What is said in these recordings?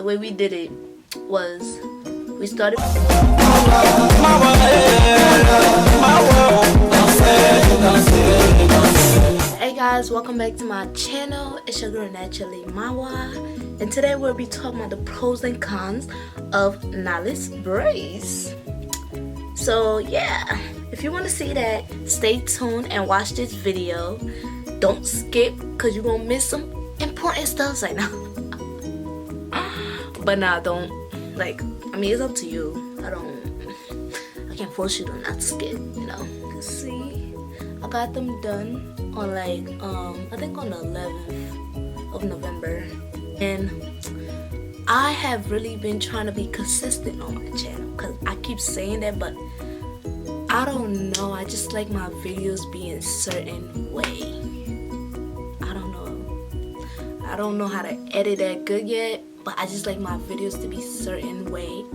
the way we did it was we started. Hey guys, welcome back to my channel. It's your girl Naturally Mawa, and today we'll be talking about the pros and cons of knotless braids. So yeah, if you want to see that, stay tuned and watch this video. Don't skip, because you're gonna miss some important stuff right now. But nah, don't, like, I mean, it's up to you. I can't force you to not skip, you know. See, I got them done on like I think on the 11th of November, and I have really been trying to be consistent on my channel, because I keep saying that, but I don't know, I just like my videos being a certain way. I don't know how to edit that good yet, but I just like my videos to be certain way,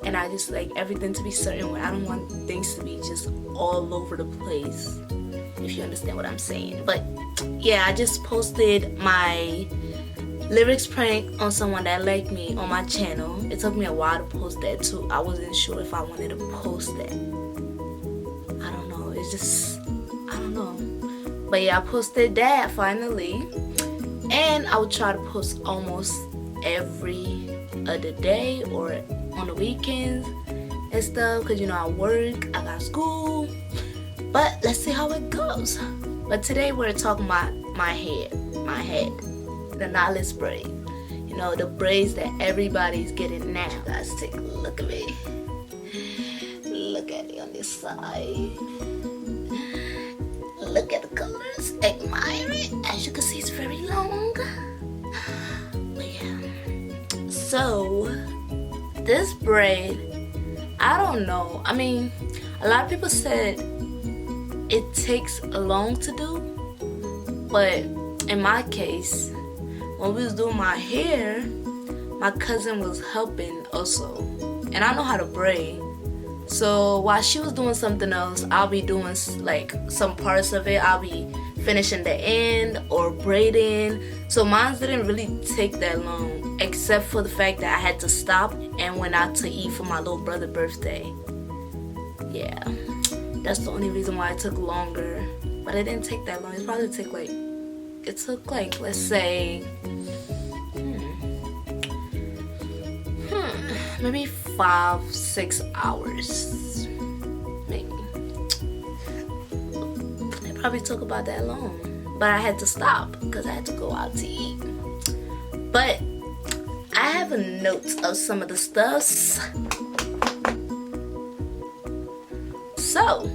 and I just like everything to be certain way. I don't want things to be just all over the place, if you understand what I'm saying. But yeah, I just posted my lyrics prank on someone that liked me on my channel. It took me a while to post that too. I wasn't sure if I wanted to post that. I don't know, it's just, I don't know. But yeah, I posted that finally. And I would try to post almost every other day or on the weekends and stuff, because you know I work, I got school, but let's see how it goes. But today we're talking about my head, the knotless braid. You know, the braids that everybody's getting now. Guys, take a look at me. Look at it on this side. Look at the colors, admire it. As you can see, it's very long. But yeah. So this braid, I don't know. I mean, a lot of people said it takes long to do, but in my case, when we was doing my hair, my cousin was helping also, and I know how to braid. So while she was doing something else, I'll be doing like some parts of it. I'll be finishing the end or braiding. So mine didn't really take that long, except for the fact that I had to stop and went out to eat for my little brother's birthday. Yeah, that's the only reason why it took longer. But it didn't take that long. It probably took like, let's say, maybe 5-6 hours, maybe. It probably took about that long, but I had to stop because I had to go out to eat. But I have a note of some of the stuffs. So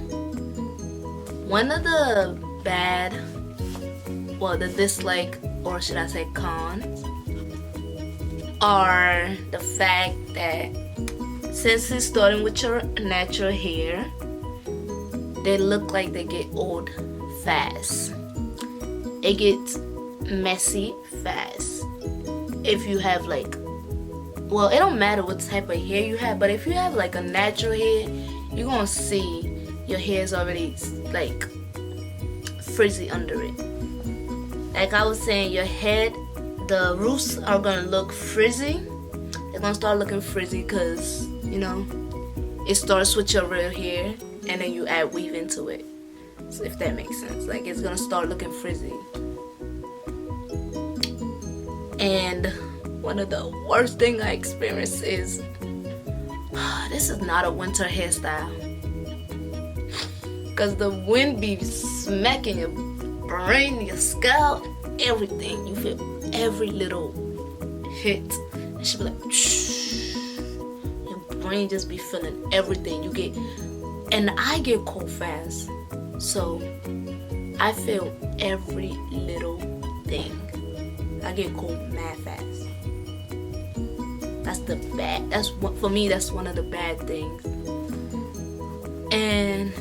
one of the the dislike, or should I say cons, are the fact that since it's starting with your natural hair, they look like they get old fast. It gets messy fast. If you have like, well, it don't matter what type of hair you have, but if you have like a natural hair, you're gonna see your hair is already like frizzy under it. Like I was saying, your head, the roots are gonna look frizzy. They're gonna start looking frizzy because, you know, it starts with your real hair and then you add weave into it. So if that makes sense, like it's gonna start looking frizzy. And one of the worst thing I experienced is, this is not a winter hairstyle, because the wind be smacking your brain, your scalp, everything. You feel every little hit. It should be like, shh. Your brain just be feeling everything you get. And I get cold fast, so I feel every little thing. I get cold mad fast. For me, that's one of the bad things. And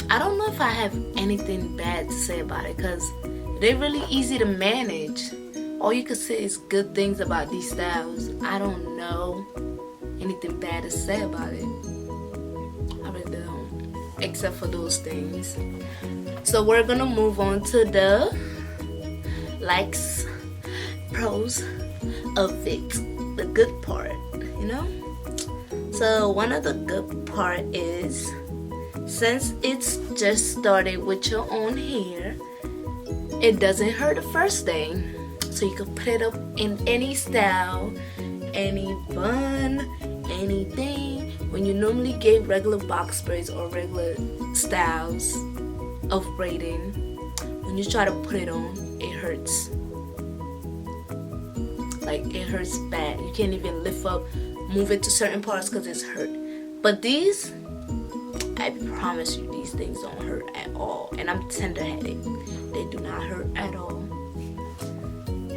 I don't know if I have anything bad to say about it, because they're really easy to manage. All you can say is good things about these styles. I don't know anything bad to say about it. I really don't, except for those things. So we're gonna move on to the likes, pros of it. the good part, you know? So one of the good part is, since it's just started with your own hair, it doesn't hurt the first day. So you can put it up in any style, any bun, anything. When you normally get regular box braids or regular styles of braiding, when you try to put it on, it hurts. Like, it hurts bad. You can't even lift up, move it to certain parts because it's hurt. But these, I promise you, these things don't hurt at all. And I'm tender-headed. They do not hurt at all.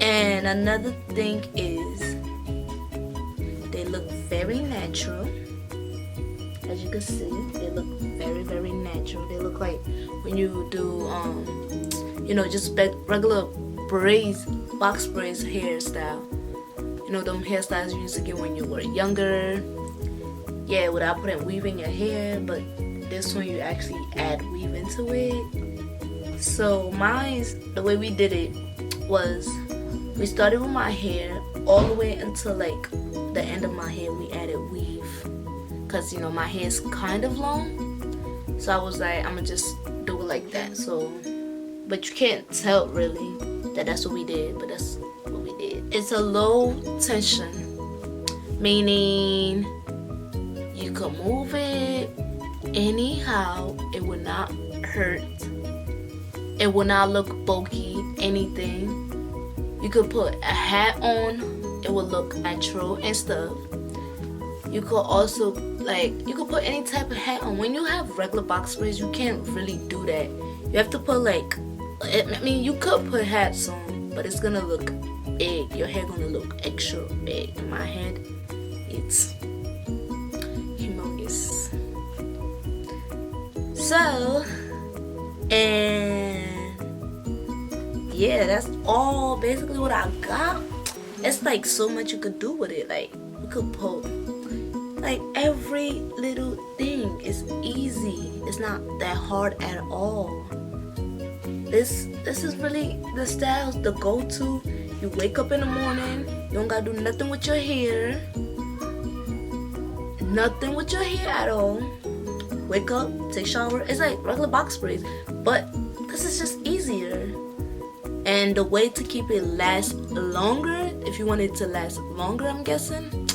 And another thing is, they look very natural. As you can see, they look very, very natural. They look like when you do, you know, just regular braids, box braids hairstyle. You know, them hairstyles you used to get when you were younger. Yeah, without putting weave in your hair. But this one, you actually add weave into it. So mine's, the way we did it was, we started with my hair all the way until like the end of my hair. We added weave because, you know, my hair is kind of long. So I was like, I'm gonna just do it like that. So, but you can't tell really that that's what we did, but that's what we did. It's a low tension, meaning you can move it anyhow. It will not hurt. It will not look bulky, anything. You could put a hat on, it will look natural and stuff. You could also, like, you could put any type of hat on. When you have regular box braids, you can't really do that. You have to put, like, I mean, you could put hats on, but it's gonna look big. Your hair gonna look extra big. In my head, it's humongous. So, and yeah, that's all basically what I got. It's like so much you could do with it. Like, you could put like every little thing. Is easy. It's not that hard at all. This is really the styles, the go-to. You wake up in the morning, you don't gotta do nothing with your hair. Nothing with your hair at all. Wake up, take shower. It's like regular box braids, but this is just easier. And the way to keep it last longer, if you want it to last longer, I'm guessing,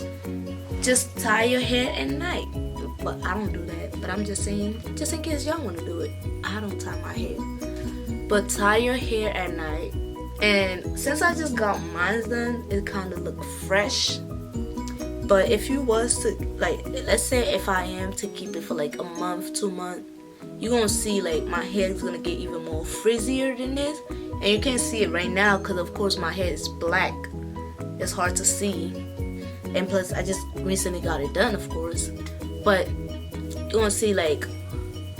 just tie your hair at night. But I don't do that. But I'm just saying, just in case y'all want to do it, I don't tie my hair. But tie your hair at night. And since I just got mine done, it kind of look fresh. But if you was to, like, let's say if I am to keep it for like a month, 2 months, you're gonna see like my hair is gonna get even more frizzier than this. And you can't see it right now because of course my hair is black. It's hard to see. And plus I just recently got it done, of course. But you're gonna see like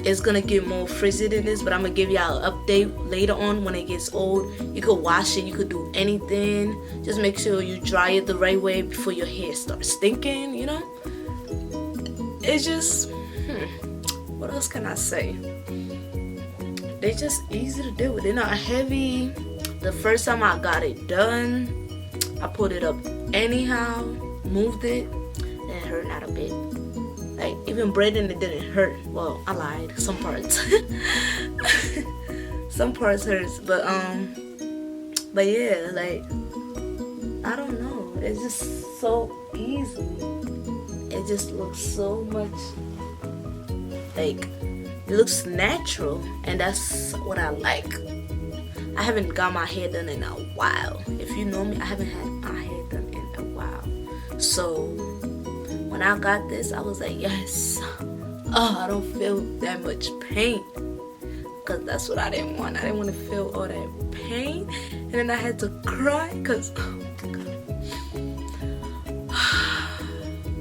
it's gonna get more frizzy than this, but I'm gonna give y'all an update later on when it gets old. You could wash it, you could do anything. Just make sure you dry it the right way before your hair starts stinking, you know? It's just, what else can I say? They're just easy to deal with. They're not heavy. The first time I got it done, I put it up anyhow, moved it, and it hurt not a bit. Like, even braiding it didn't hurt. Well, I lied. Some parts. Some parts hurts. But yeah, like, I don't know. It's just so easy. It just looks so much, like, it looks natural. And that's what I like. I haven't got my hair done in a while. If you know me, I haven't had my hair done in a while. So when I got this, I was like, yes. Oh, I don't feel that much pain. Because that's what I didn't want. I didn't want to feel all that pain. And then I had to cry because, oh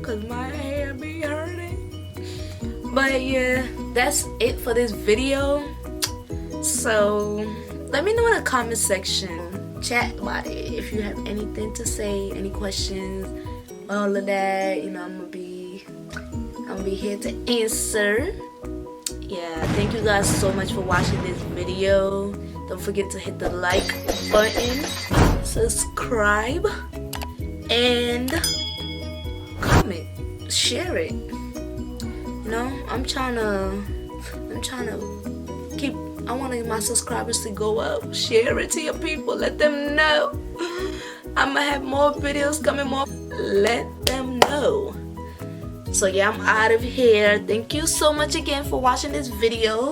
because my hair be hurting. But yeah, that's it for this video. So let me know in the comment section. Chat about it if you have anything to say, any questions, all of that. You know, I'm gonna be here to answer. Yeah, thank you guys so much for watching this video. Don't forget to hit the like button, subscribe, and comment, share it. You know, I'm trying to keep, I want my subscribers to go up. Share it to your people, let them know. I'm gonna have more videos coming, more, let them know. So yeah, I'm out of here. Thank you so much again for watching this video.